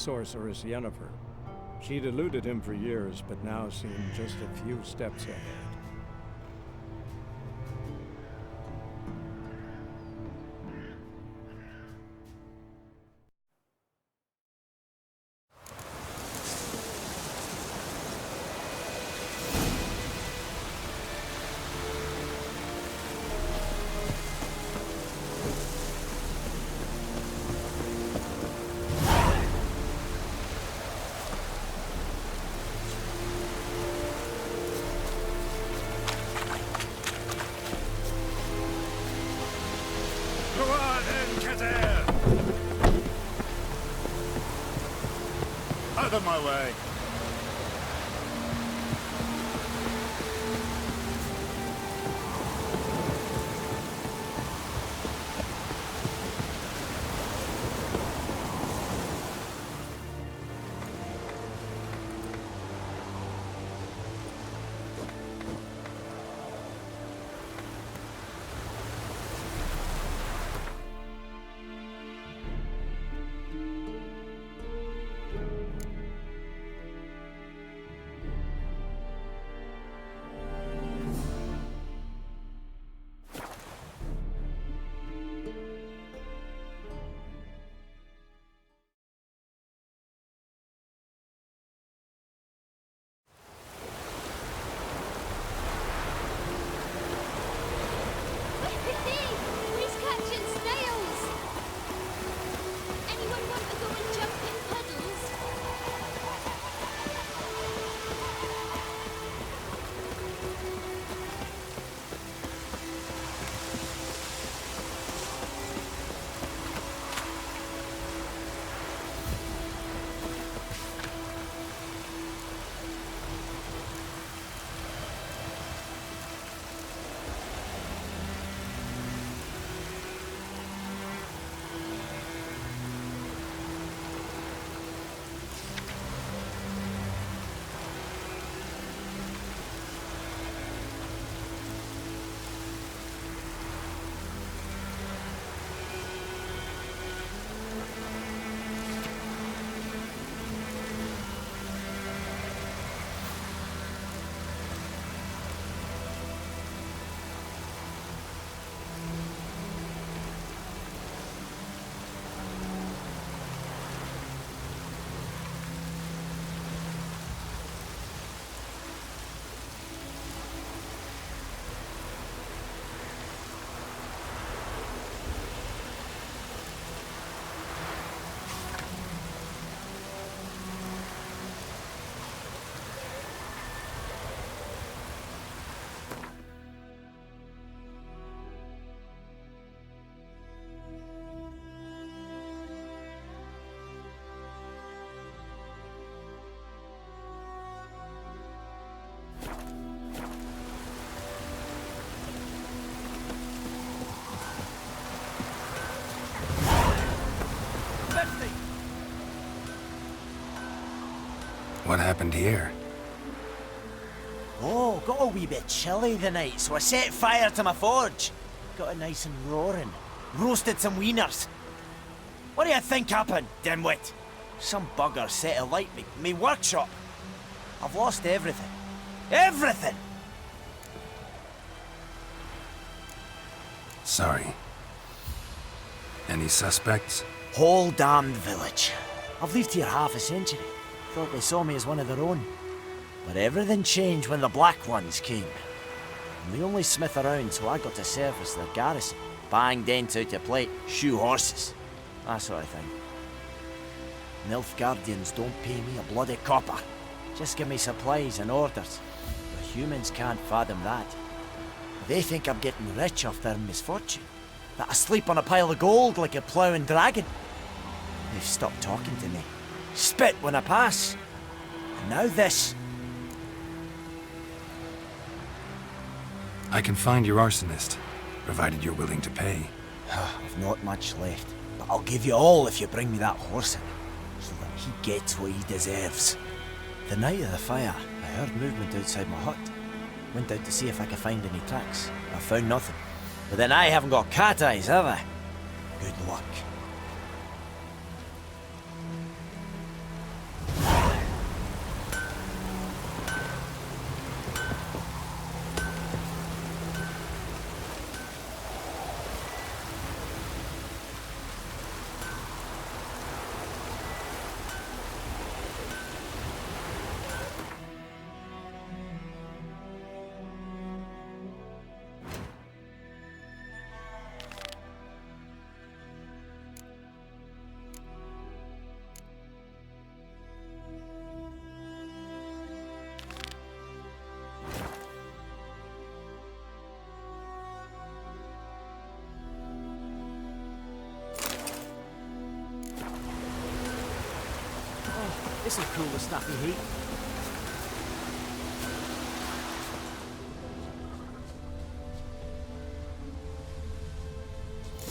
sorceress Yennefer. She'd eluded him for years, but now seemed just a few steps ahead. Out of my way. What happened here? Oh, got a wee bit chilly the night, so I set fire to my forge. Got it nice and roaring. Roasted some wieners. What do you think happened, dimwit? Some bugger set alight me workshop. I've lost everything. Everything! Sorry. Any suspects? Whole damned village. I've lived here half a century. Thought they saw me as one of their own. But everything changed when the Black Ones came. I'm the only smith around, so I got to service their garrison. Bang dents out of plate, shoe horses. That sort of thing. Nilfgaardians don't pay me a bloody copper. Just give me supplies and orders. The humans can't fathom that. They think I'm getting rich off their misfortune. That I sleep on a pile of gold like a ploughing dragon. They've stopped talking to me. Spit when I pass. And now this. I can find your arsonist, provided you're willing to pay. I've not much left, but I'll give you all if you bring me that horse in, so that he gets what he deserves. The night of the fire, I heard movement outside my hut. Went out to see if I could find any tracks. I found nothing. But then I haven't got cat eyes, have I? Good luck. This'll cool the stuffy heat.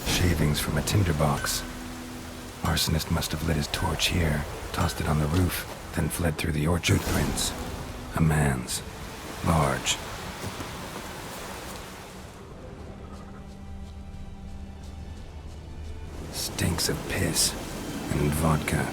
Shavings from a tinderbox. Arsonist must have lit his torch here, tossed it on the roof, then fled through the orchard. Prints. A man's. Large. Stinks of piss and vodka.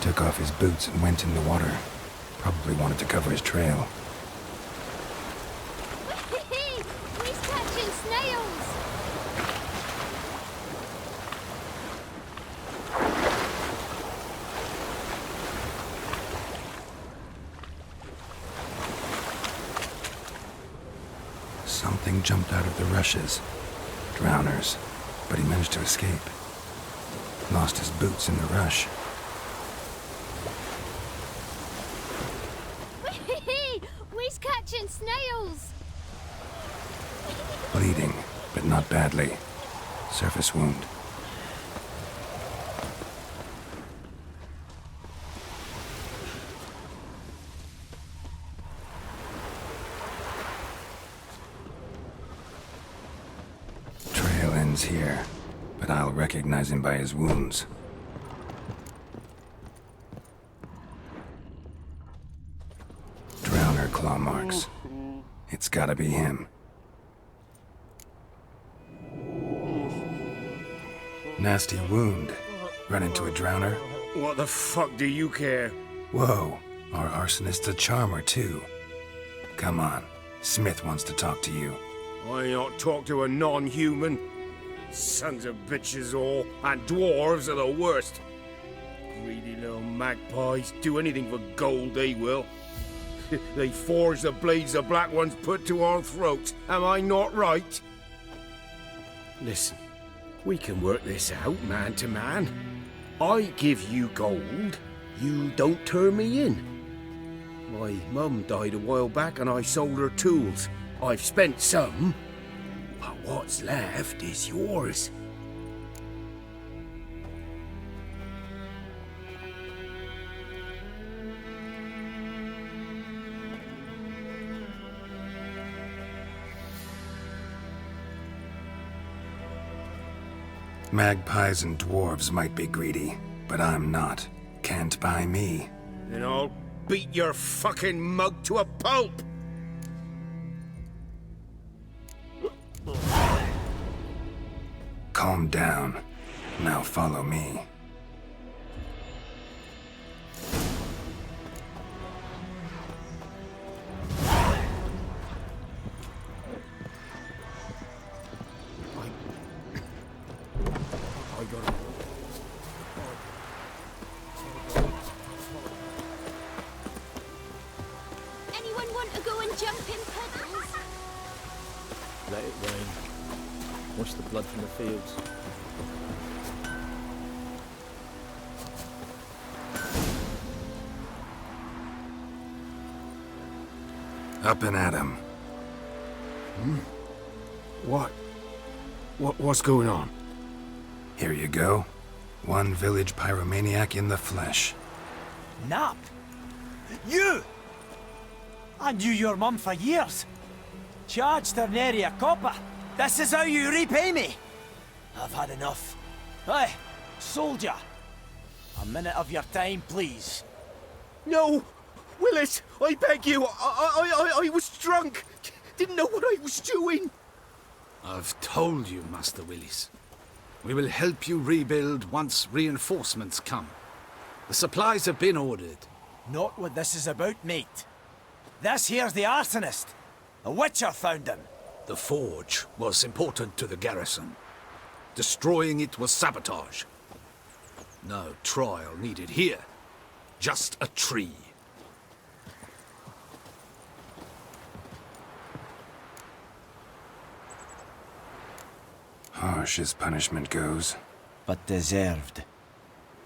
Took off his boots and went in the water. Probably wanted to cover his trail. He's catching snails! Something jumped out of the rushes. Drowners. But he managed to escape. Lost his boots in the rush. He's catching snails! Bleeding, but not badly. Surface wound. Trail ends here, but I'll recognize him by his wounds. Drowner claw marks. It's gotta be him. Nasty wound. Run into a drowner? What the fuck do you care? Whoa, our arsonist's a charmer too. Come on, Smith wants to talk to you. I ain't not talk to a non-human. Sons of bitches all, and dwarves are the worst. Greedy little magpies, do anything for gold they will. They forge the blades the black ones put to our throats. Am I not right? Listen, we can work this out man to man. I give you gold, you don't turn me in. My mum died a while back and I sold her tools. I've spent some, but what's left is yours. Magpies and dwarves might be greedy, but I'm not. Can't buy me. Then I'll beat your fucking mug to a pulp! Calm down. Now follow me. I gotta... Anyone want to go and jump in puddles? Let it rain. Wash the blood from the fields. Up and at him. What's going on? Here you go. One village pyromaniac in the flesh. Nap? You! I knew your mum for years. Charged her nary a copper. This is how you repay me. I've had enough. Hey, soldier. A minute of your time, please. No! Willis, I beg you, I was drunk. Didn't know what I was doing. I've told you, Master Willis. We will help you rebuild once reinforcements come. The supplies have been ordered. Not what this is about, mate. This here's the arsonist. A witcher found him. The forge was important to the garrison. Destroying it was sabotage. No trial needed here. Just a tree. Harsh as punishment goes. But deserved.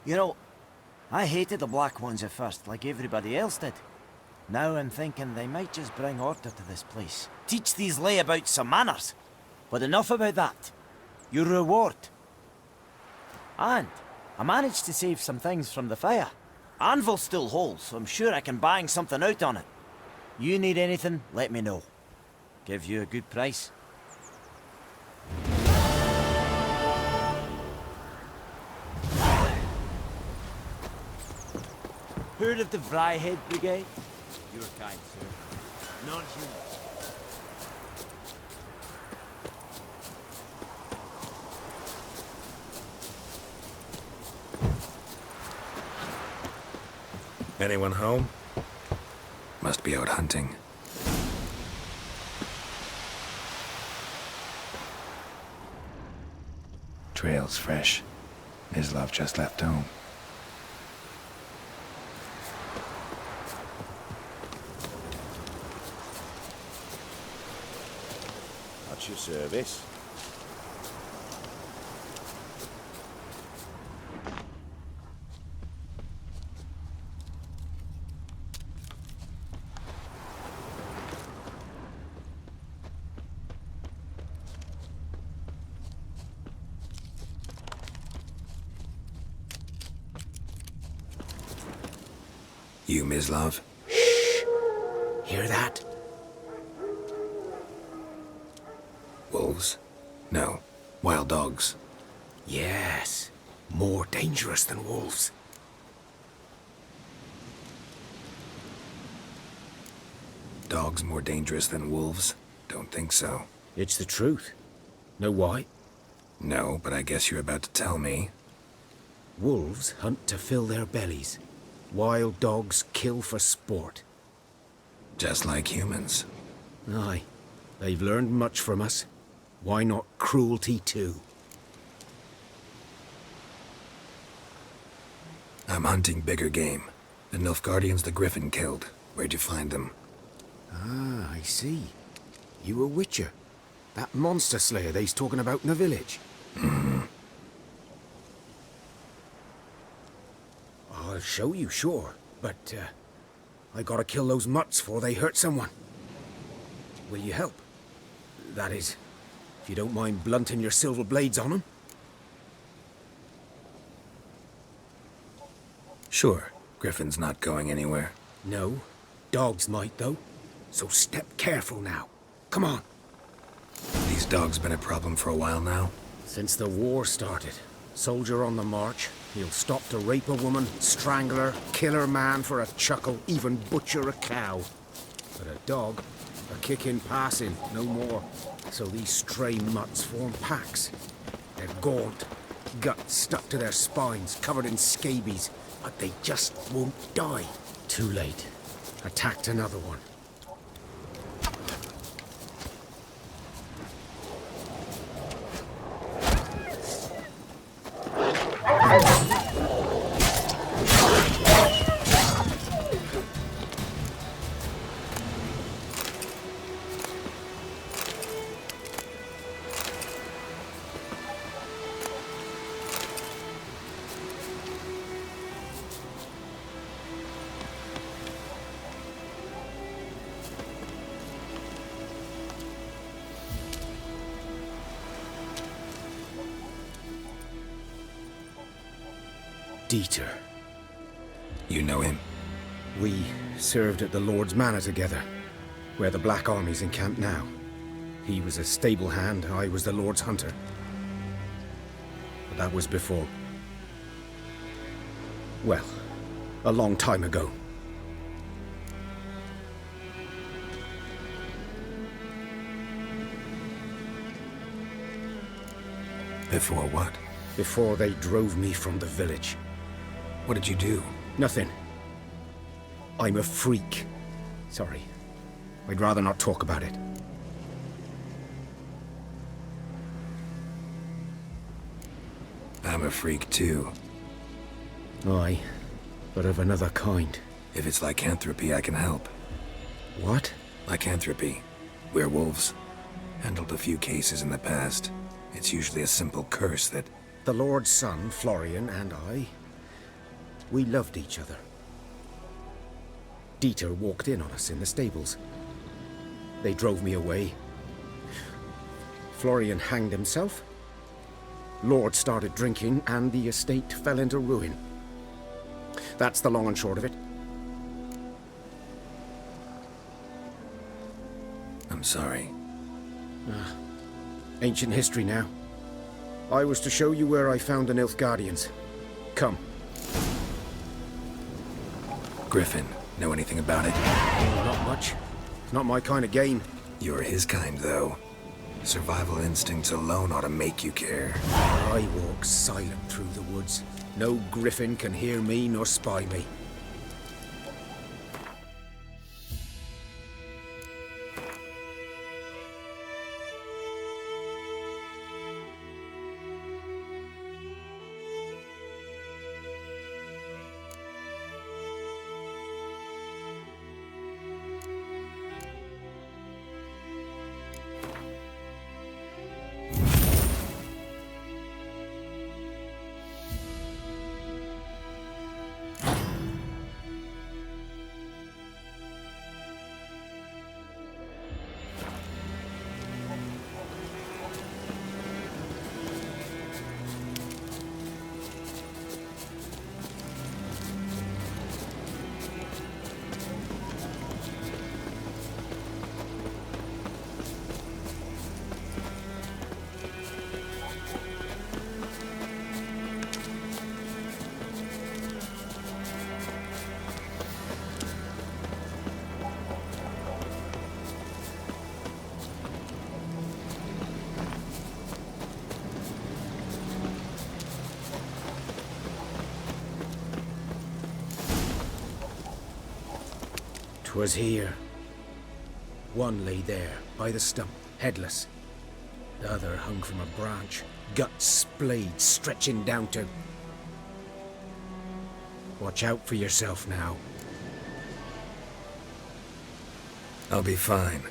You know, I hated the Black Ones at first, like everybody else did. Now I'm thinking they might just bring order to this place. Teach these layabouts some manners. But enough about that. Your reward. And I managed to save some things from the fire. Anvil's still whole, so I'm sure I can bang something out on it. You need anything, let me know. Give you a good price. Heard of the Vryhead Brigade? Your kind, sir. Non-human. Anyone home? Must be out hunting. Trail's fresh. Mislav just left home. At your service. You, Mislav? Hear that? Wolves? No. Wild dogs. Yes. More dangerous than wolves. Dogs more dangerous than wolves? Don't think so. It's the truth. Know why? No, but I guess you're about to tell me. Wolves hunt to fill their bellies. Wild dogs kill for sport. Just like humans. Aye. They've learned much from us. Why not cruelty too? I'm hunting bigger game. The Nilfgaardians the Griffin killed. Where'd you find them? Ah, I see. You a witcher. That monster slayer they's talking about in the village. Mm-hmm. I'll show you, sure. But, I gotta kill those mutts before they hurt someone. Will you help? That is, if you don't mind blunting your silver blades on them. Sure. Griffin's not going anywhere. No. Dogs might, though. So step careful now. Come on. These dogs been a problem for a while now? Since the war started. Soldier on the march. He'll stop to rape a woman, strangle her, kill her man for a chuckle, even butcher a cow. But a dog, a kick in passing, no more. So these stray mutts form packs. They're gaunt, guts stuck to their spines, covered in scabies, but they just won't die. Too late. Attacked another one. Dieter. You know him? We served at the Lord's Manor together, where the Black Army's encamped now. He was a stable hand, I was the Lord's hunter. But that was before... well, a long time ago. Before what? Before they drove me from the village. What did you do? Nothing. I'm a freak. Sorry. I'd rather not talk about it. I'm a freak too. Aye, but of another kind. If it's lycanthropy, I can help. What? Lycanthropy. Werewolves. Handled a few cases in the past. It's usually a simple curse that... The Lord's son, Florian, and I, we loved each other. Dieter walked in on us in the stables. They drove me away. Florian hanged himself. Lord started drinking, and the estate fell into ruin. That's the long and short of it. I'm sorry. Ancient history now. I was to show you where I found the Nilfgaardians. Come. Griffin, know anything about it? Not much. Not my kind of game. You're his kind, though. Survival instincts alone ought to make you care. I walk silent through the woods. No Griffin can hear me nor spy me. Was here. One lay there, by the stump, headless. The other hung from a branch, guts splayed, stretching down to... Watch out for yourself now. I'll be fine.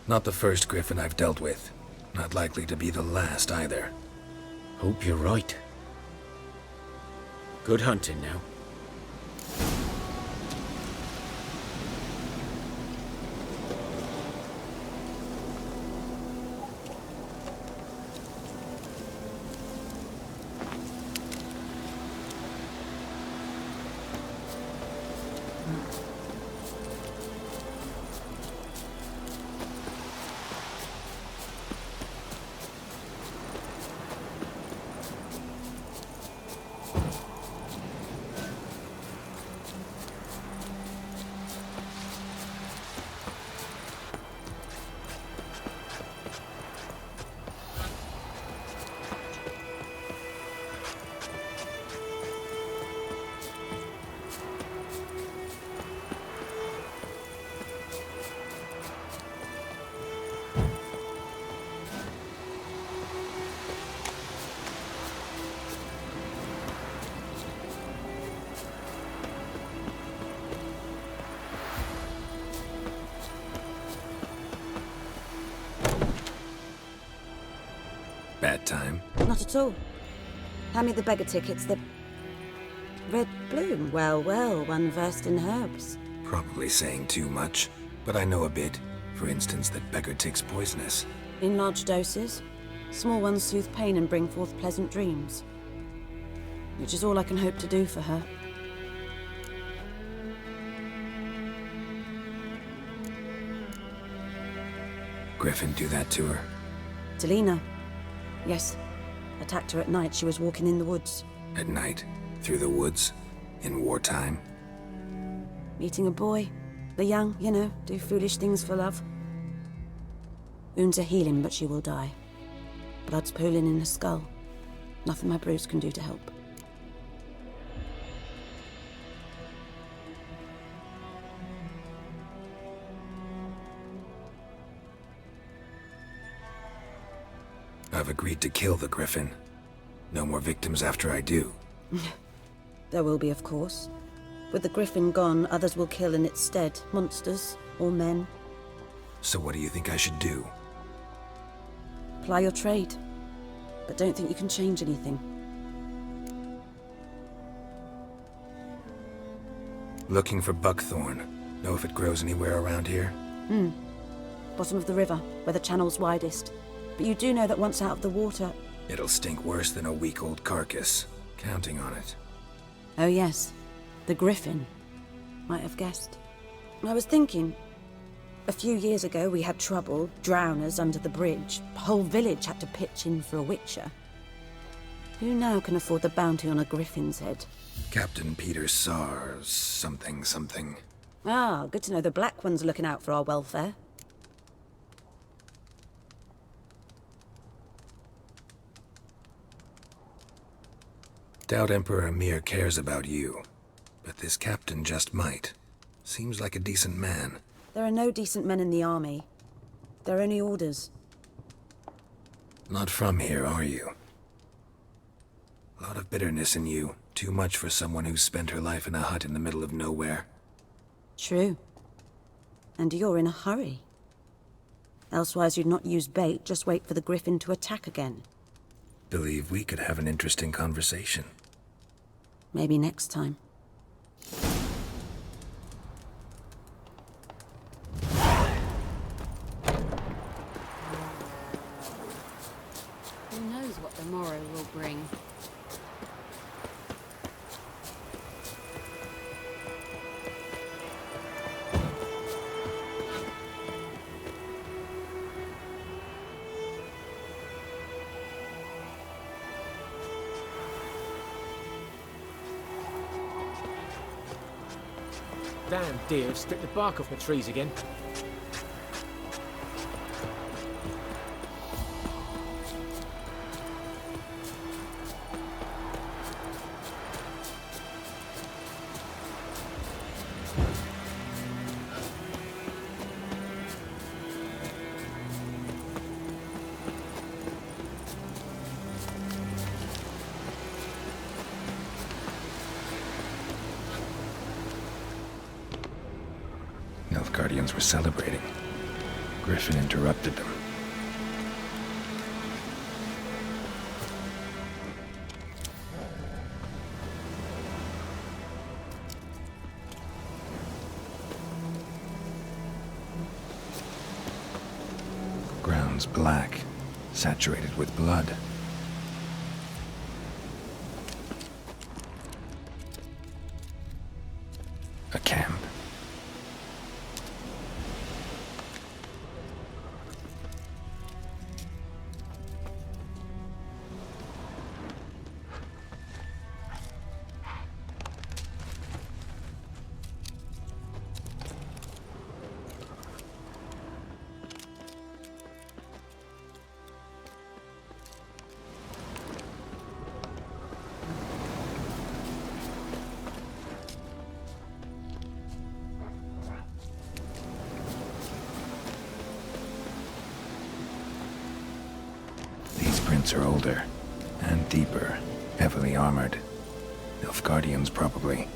Not the first Griffin I've dealt with. Not likely to be the last, either. Hope you're right. Good hunting now. Bad time? Not at all. Hand me the beggar tickets, the... Red bloom. Well, well, one versed in herbs. Probably saying too much, but I know a bit. For instance, that beggar tick's poisonous. In large doses. Small ones soothe pain and bring forth pleasant dreams. Which is all I can hope to do for her. Griffin do that to her? Delina. Yes. Attacked her at night. She was walking in the woods. At night? Through the woods? In wartime? Meeting a boy. The young, you know, do foolish things for love. Wounds are healing, but she will die. Blood's pooling in her skull. Nothing my bruise can do to help. I've agreed to kill the Griffin. No more victims after I do. There will be, of course. With the Griffin gone, others will kill in its stead. Monsters, or men. So what do you think I should do? Ply your trade. But don't think you can change anything. Looking for buckthorn. Know if it grows anywhere around here? Bottom of the river, where the channel's widest. But you do know that once out of the water... It'll stink worse than a week-old carcass. Counting on it. Oh yes, the Griffin. Might have guessed. I was thinking... A few years ago we had trouble, drowners under the bridge. The whole village had to pitch in for a witcher. Who now can afford the bounty on a Griffin's head? Captain Peter Sars, something. Ah, good to know the Black One's looking out for our welfare. Doubt Emperor Emir cares about you. But this captain just might. Seems like a decent man. There are no decent men in the army. They're only orders. Not from here, are you? A lot of bitterness in you. Too much for someone who's spent her life in a hut in the middle of nowhere. True. And you're in a hurry. Elsewise you'd not use bait, just wait for the Griffin to attack again. Believe we could have an interesting conversation. Maybe next time. Who knows what the morrow will bring? Damn deer have stripped the bark off the trees again. Guardians were celebrating. Griffin interrupted them. Ground's black, saturated with blood. A camp. Are older and deeper, heavily armored. Nilfgaardians, probably.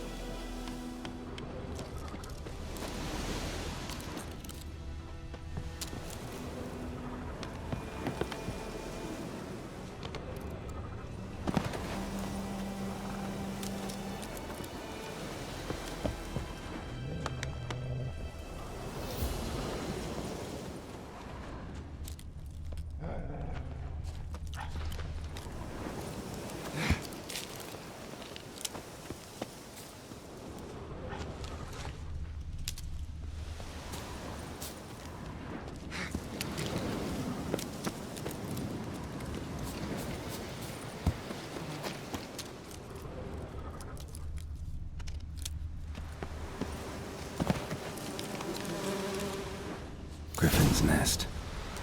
Griffin's nest.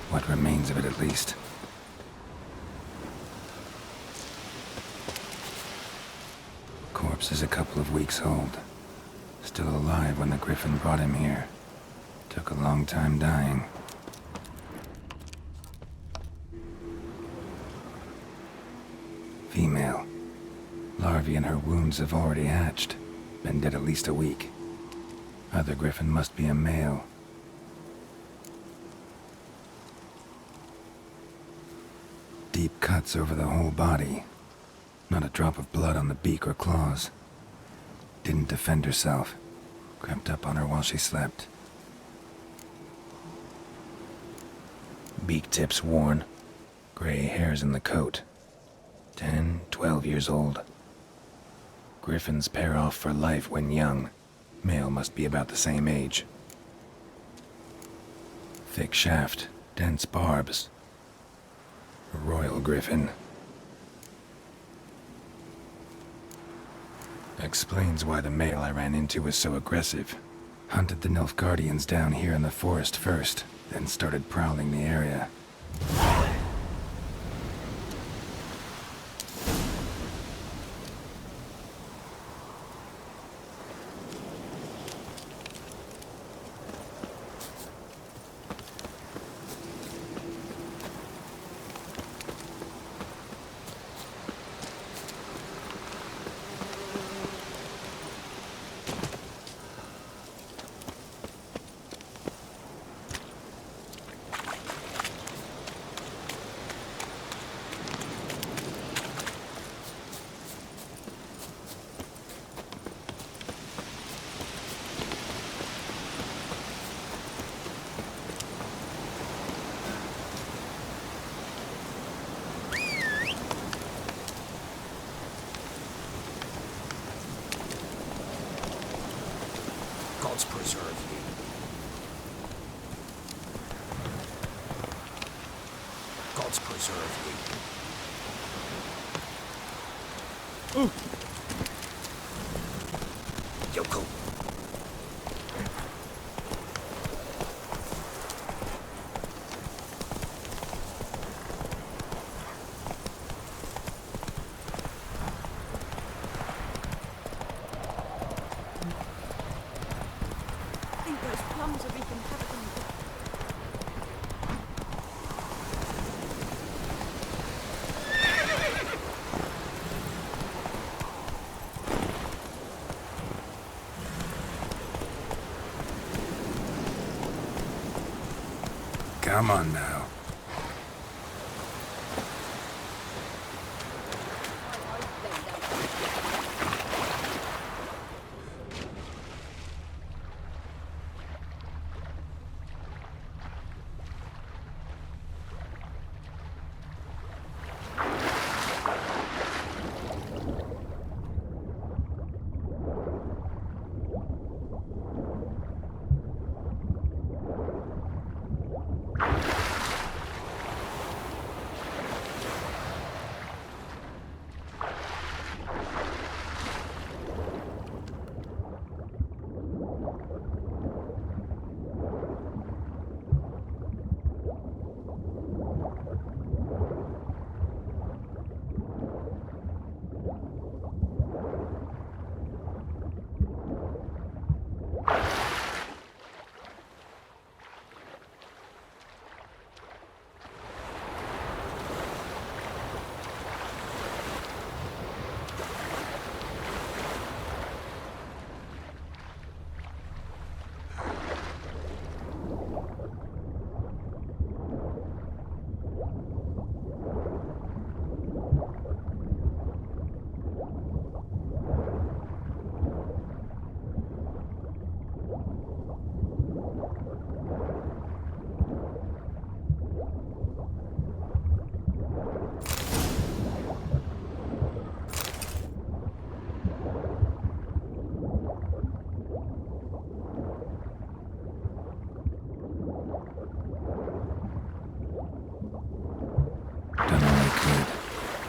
What remains of it, at least. Corpse is a couple of weeks old. Still alive when the Griffin brought him here. Took a long time dying. Female. Larvae in her wounds have already hatched. Been dead at least a week. Other Griffin must be a male. deep cuts over the whole body. Not a drop of blood on the beak or claws. Didn't defend herself. Crept up on her while she slept. Beak tips worn. Gray hairs in the coat. 10, 12 years old. Griffins pair off for life when young. Male must be about the same age. Thick shaft, dense barbs. A royal griffin. Explains why the male I ran into was so aggressive. Hunted the Nilfgaardians down here in the forest first, then started prowling the area. Gods preserve you. Gods preserve you. Ooh. Yoko. Come on now.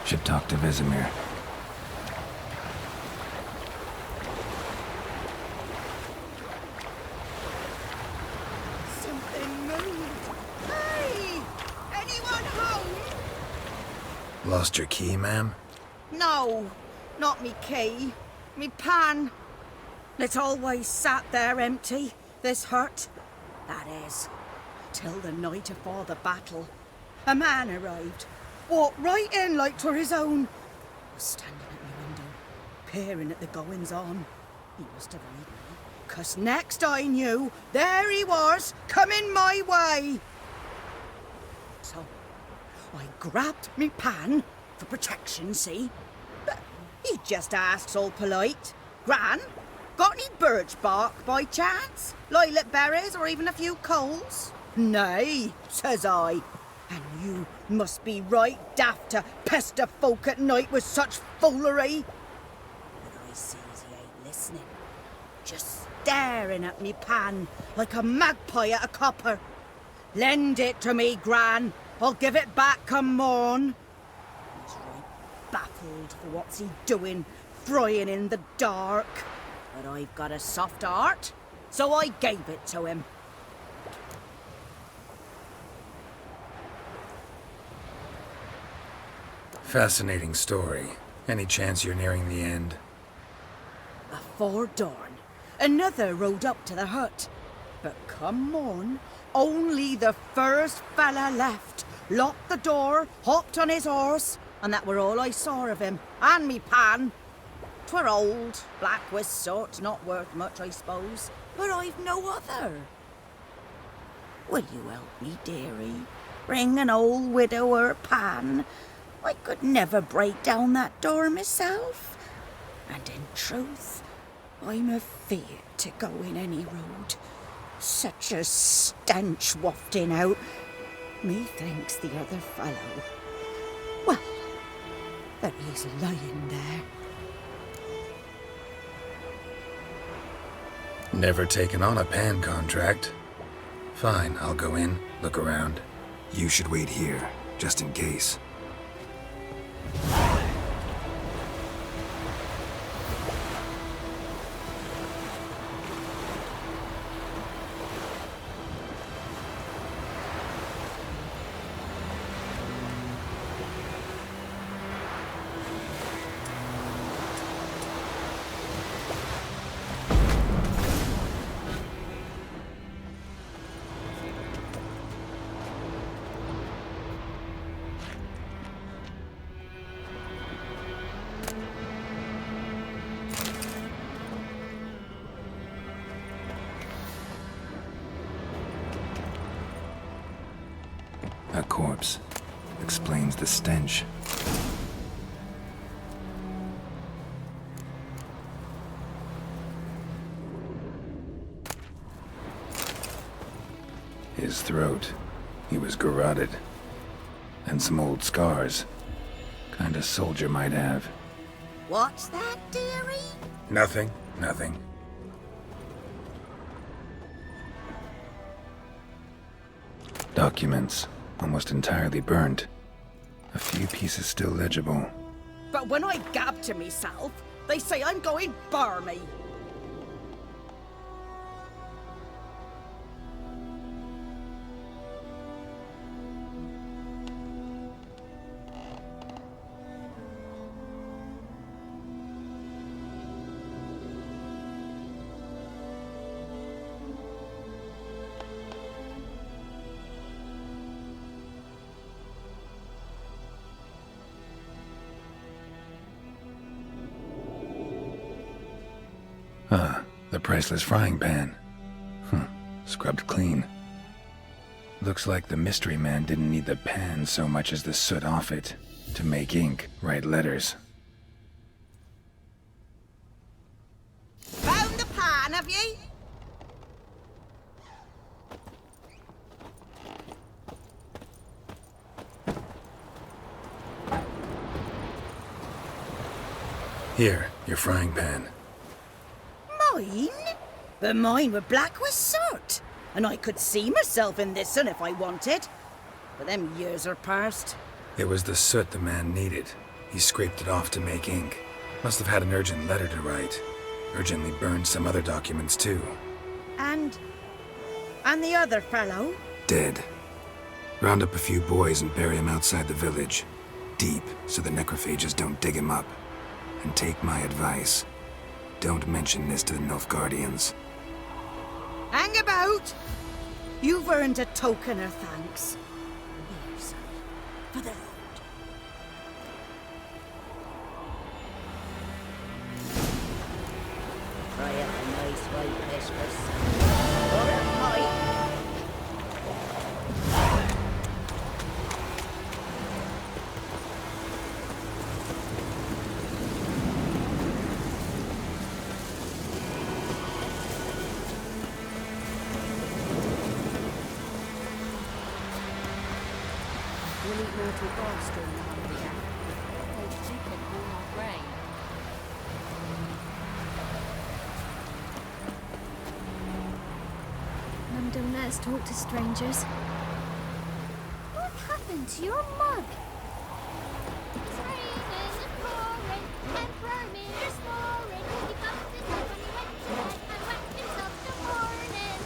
Should talk to Vesemir. Something moved. Hey! Anyone home? Lost your key, ma'am? No, not me key. Me pan. It's always sat there empty, this hut. That is, till the night afore the battle. A man arrived. Walked right in like 'twere his own. Was standing at my window, peering at the goings-on. He must have read me, 'cause next I knew, there he was, coming my way. So, I grabbed me pan for protection, see? But he just asks all polite. Gran, got any birch bark by chance? Lilac berries or even a few coals? Nay, says I. And you must be right daft to pester folk at night with such foolery. But I sees he ain't listening. Just staring at me pan like a magpie at a copper. Lend it to me, Gran. I'll give it back come morn. He's right baffled for what's he doing, frying in the dark. But I've got a soft heart, so I gave it to him. Fascinating story. Any chance you're nearing the end? Afore dawn, another rode up to the hut. But come morn, only the first fella left, locked the door, hopped on his horse, and that were all I saw of him, and me pan. 'Twere old, black with soot, not worth much, I suppose, but I've no other. Will you help me, dearie? Bring an old widower pan. I could never break down that door myself. And in truth, I'm afeard to go in any road. Such a stench wafting out. Methinks the other fellow... Well, there he's lying there. Never taken on a pan contract. Fine, I'll go in, look around. You should wait here, just in case. A corpse. Explains the stench. His throat. He was garroted. And some old scars. Kind of soldier might have. What's that, dearie? Nothing. Documents. Almost entirely burnt. A few pieces still legible. But when I gab to myself, they say I'm going barmy. Ah, the priceless frying pan. Scrubbed clean. Looks like the mystery man didn't need the pan so much as the soot off it to make ink, write letters. Found the pan, have ye? Here, your frying pan. Mine? But mine were black with soot. And I could see myself in this one if I wanted. But them years are past. It was the soot the man needed. He scraped it off to make ink. Must have had an urgent letter to write. Urgently burned some other documents too. And the other fellow? Dead. Round up a few boys and bury him outside the village. Deep, so the necrophages don't dig him up. And take my advice. Don't mention this to the Nilfgaardians. Hang about! You've earned a token of thanks. Here, son, for the road. Try up a nice white Christmas. Or a pie. little girls during the holiday again. They've taken all our grain. Mum don't let us talk to strangers. What happened to your mug? It's raining and pouring, and Romeo snoring. He bumped his head when he went to bed and whacked himself till morning.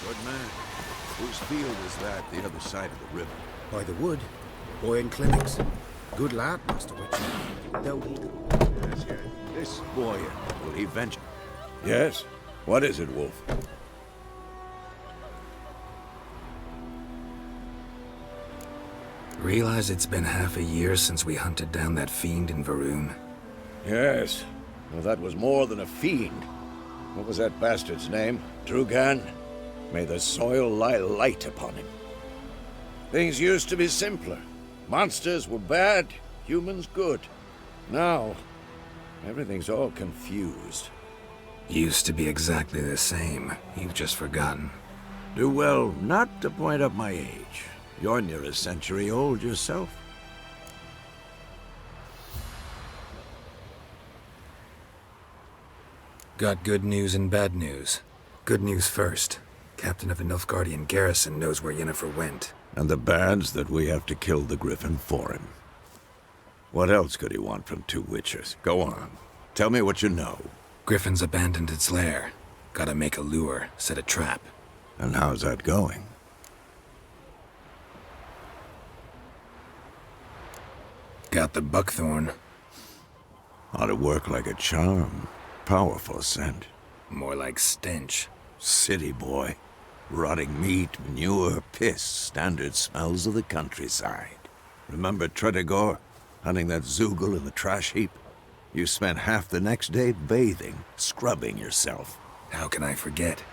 Good man. Whose field is that the other side of the river? By the wood. Boy in clinics. Good lad, Master Witcher. Though Yes, yes. This boy, will he venture? Yes? What is it, Wolf? Realize it's been half a year since we hunted down that fiend in Varun? Yes. Well, that was more than a fiend. What was that bastard's name? Drugan? May the soil lie light upon him. Things used to be simpler. Monsters were bad, humans good. Now, everything's all confused. Used to be exactly the same. You've just forgotten. Do well not to point up my age. You're near a century old yourself. Got good news and bad news. Good news first. Captain of the Nilfgaardian garrison knows where Yennefer went. And the bad's that we have to kill the Griffin for him. What else could he want from two witchers? Go on. Tell me what you know. Griffin's abandoned its lair. Gotta make a lure, set a trap. And how's that going? Got the buckthorn. Ought to work like a charm. Powerful scent. More like stench. City boy. Rotting meat, manure, piss. Standard smells of the countryside. Remember Tredegor? Hunting that Zoogle in the trash heap? You spent half the next day bathing, scrubbing yourself. How can I forget?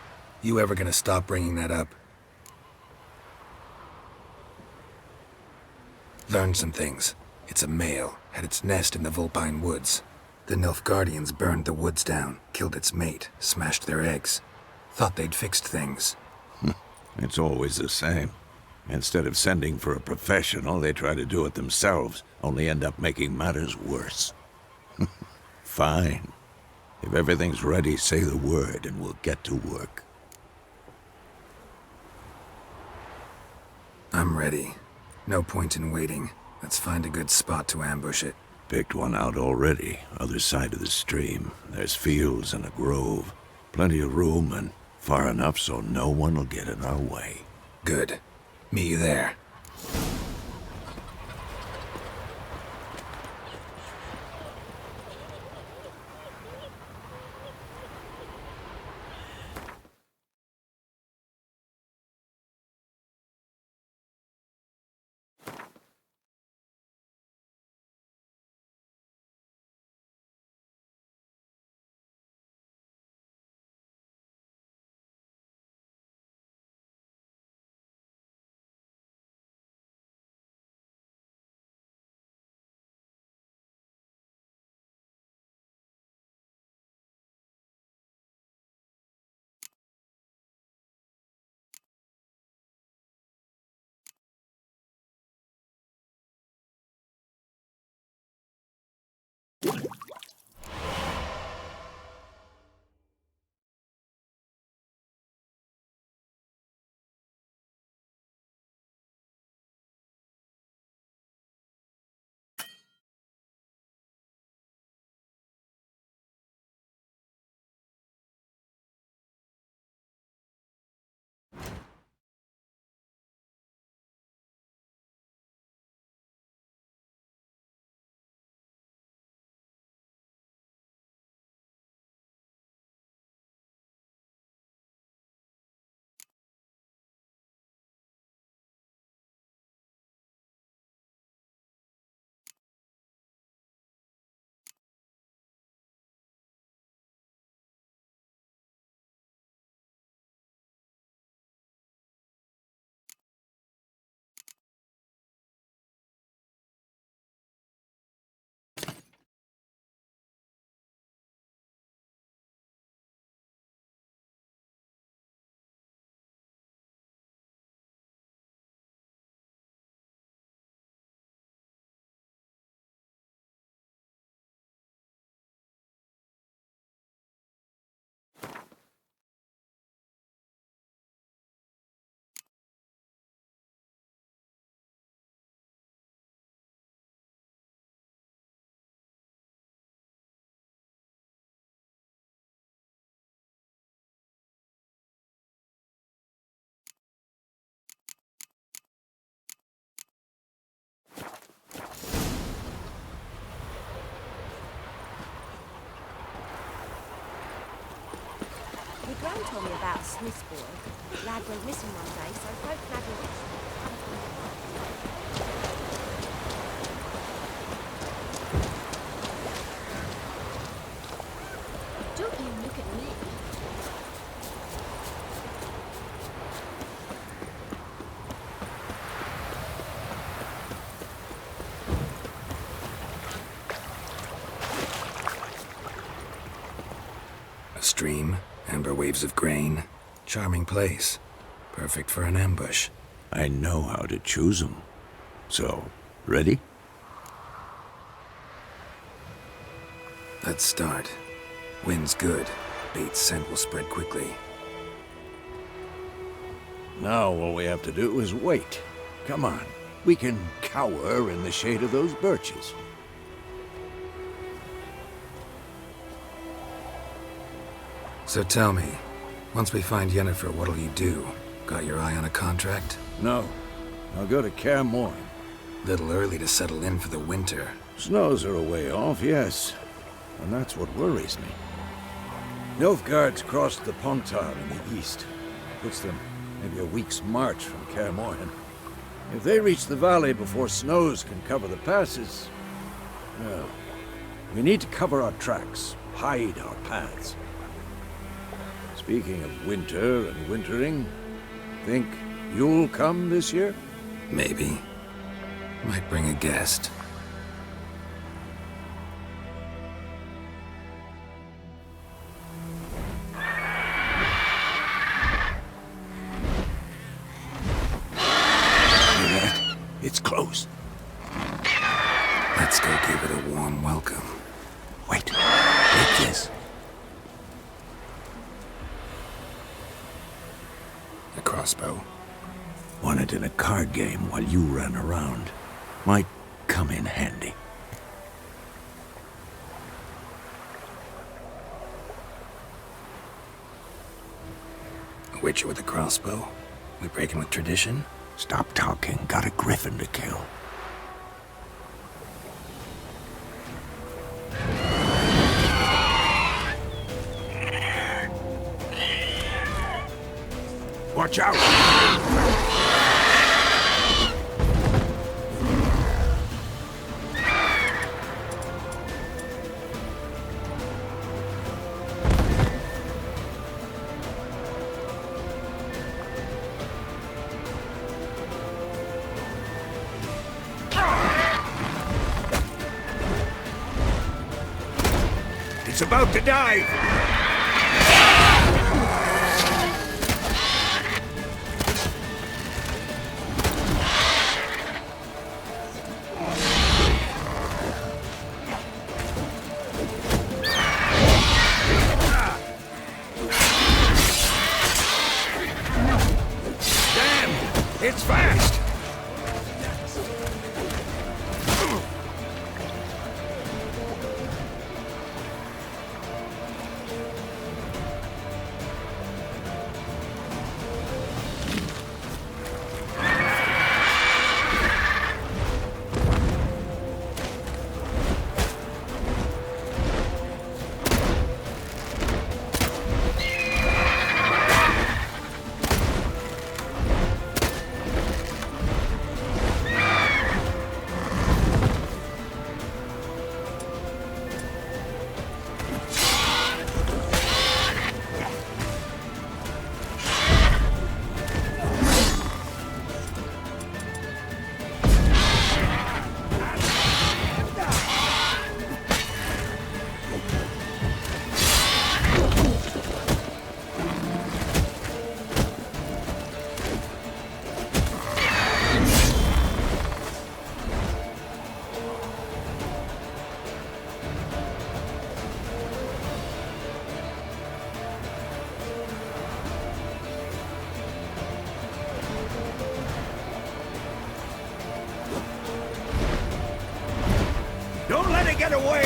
You ever gonna stop bringing that up? Learned some things. It's a male, had its nest in the Vulpine Woods. The Nilfgaardians burned the woods down, killed its mate, smashed their eggs. Thought they'd fixed things. It's always the same. Instead of sending for a professional, they try to do it themselves, only end up making matters worse. Fine. If everything's ready, say the word and we'll get to work. I'm ready. No point in waiting. Let's find a good spot to ambush it. Picked one out already, other side of the stream. There's fields and a grove. Plenty of room and far enough so no one will get in our way. Good. Meet you there. told me about a Swiss boy. Lad went missing one day, so folk nagging. Don't you look at me. A stream, amber waves of grain. Charming place. Perfect for an ambush. I know how to choose 'em. So, ready? Let's start. Wind's good. Bait's scent will spread quickly. Now all we have to do is wait. Come on. We can cower in the shade of those birches. So tell me, once we find Yennefer, what'll you do? Got your eye on a contract? No. I'll go to Kaer Morhen. Little early to settle in for the winter. Snows are a way off, yes. And that's what worries me. Nilfgaard's crossed the Pontar in the east. Puts them maybe a week's march from Kaer Morhen. If they reach the valley before snows can cover the passes, well, we need to cover our tracks, hide our paths. Speaking of winter and wintering, think you'll come this year? Maybe. Might bring a guest. It's close. Let's go give it a warm welcome. Wait. Take this. A crossbow. Won it in a card game while you ran around. Might come in handy. A witcher with a crossbow. We breaking with tradition? Stop talking. Got a Griffin to kill. Watch out! It's about to dive! It's fast! Don't let it get away!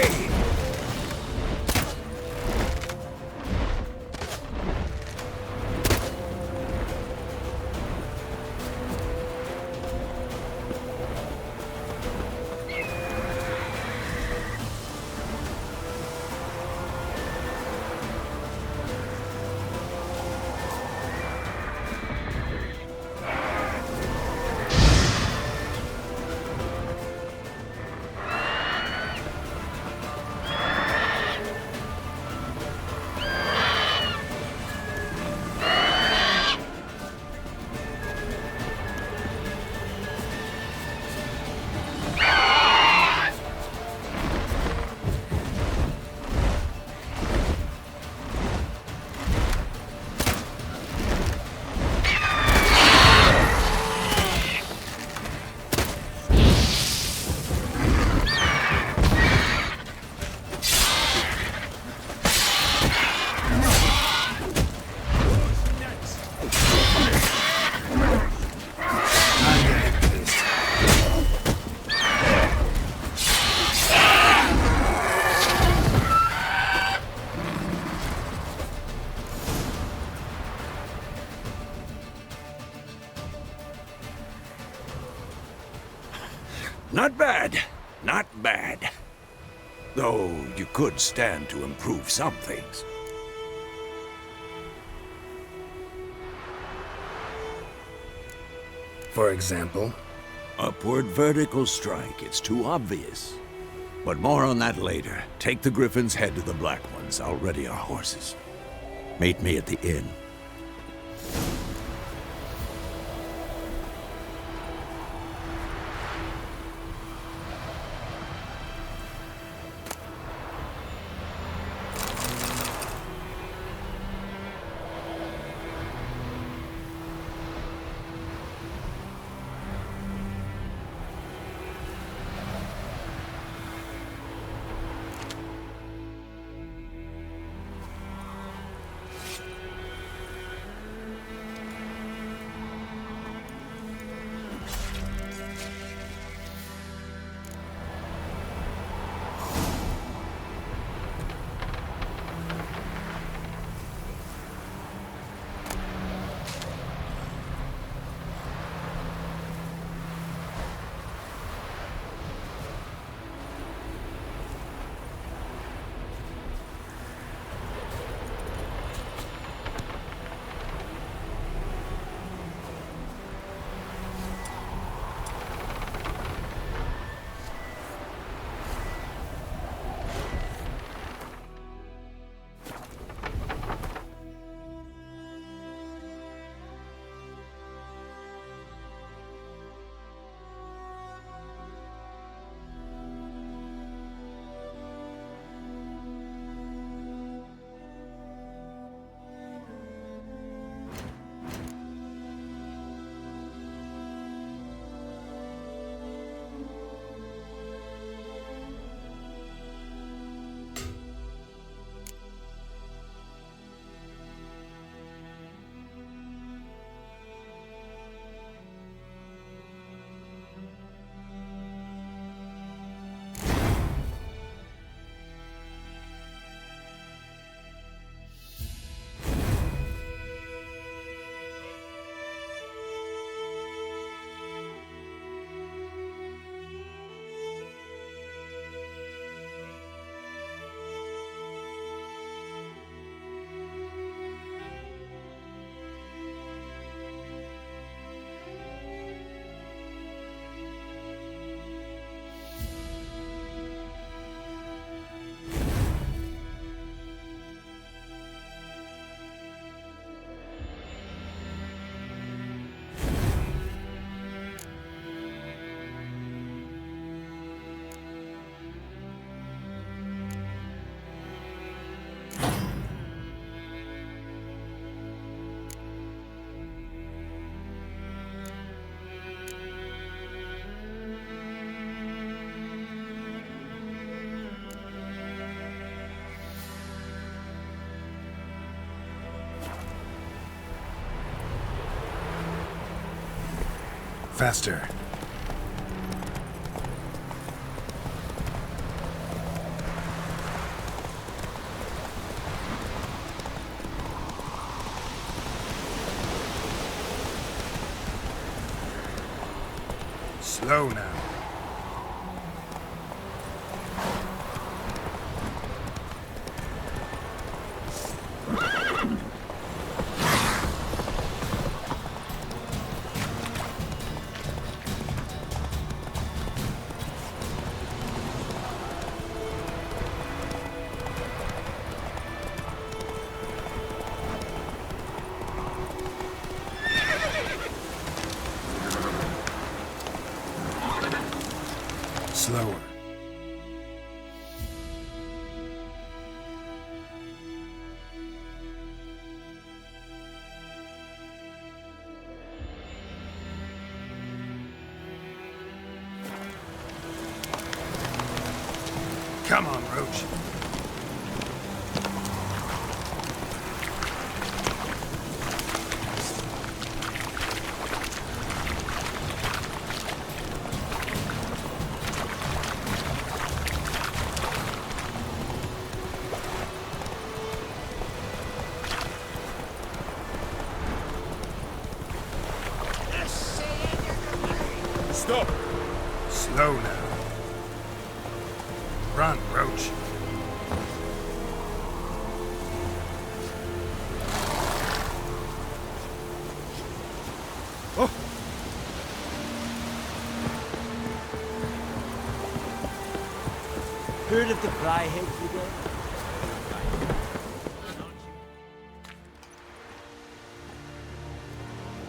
Not bad. Not bad. Though you could stand to improve some things. For example? Upward vertical strike. It's too obvious. But more on that later. Take the Griffin's head to the Black Ones. I'll ready our horses. Meet me at the inn. Faster. Slow now. Slower. Come on, Roach. Stop! Slow now. Run, Roach. Oh! Heard of the Fryhead Brigade?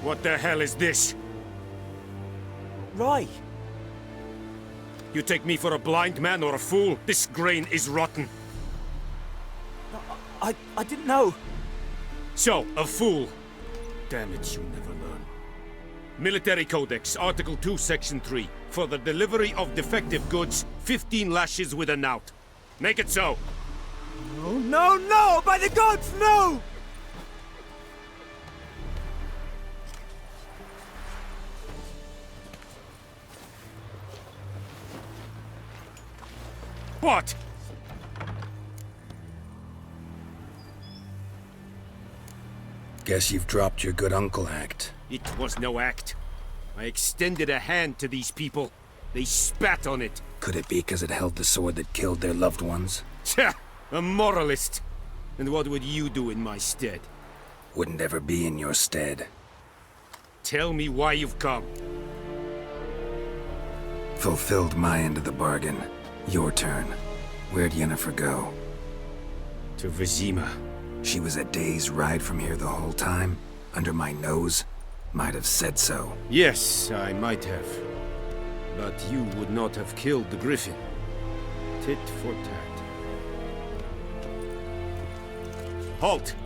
What the hell is this? Roy! You take me for a blind man or a fool? This grain is rotten. I didn't know. So, a fool. Damn it, you never learn. Military Codex, Article 2, Section 3. For the delivery of defective goods, 15 lashes with a knout. Make it so. No, no, no! By the gods, no! What? Guess you've dropped your good uncle act. It was no act. I extended a hand to these people. They spat on it. Could it be because it held the sword that killed their loved ones? Tja, a moralist. And what would you do in my stead? Wouldn't ever be in your stead. Tell me why you've come. Fulfilled my end of the bargain. Your turn. Where'd Yennefer go? To Vizima. She was a day's ride from here the whole time? Under my nose? Might have said so. Yes, I might have. But you would not have killed the Griffin. Tit for tat. Halt!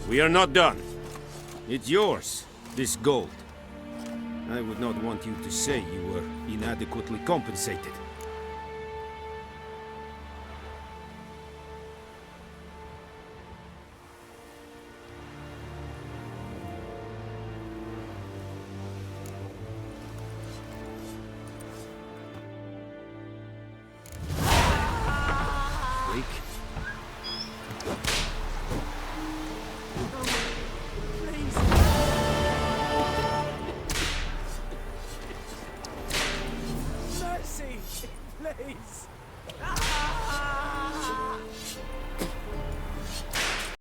We are not done. It's yours, this gold. I would not want you to say you were inadequately compensated.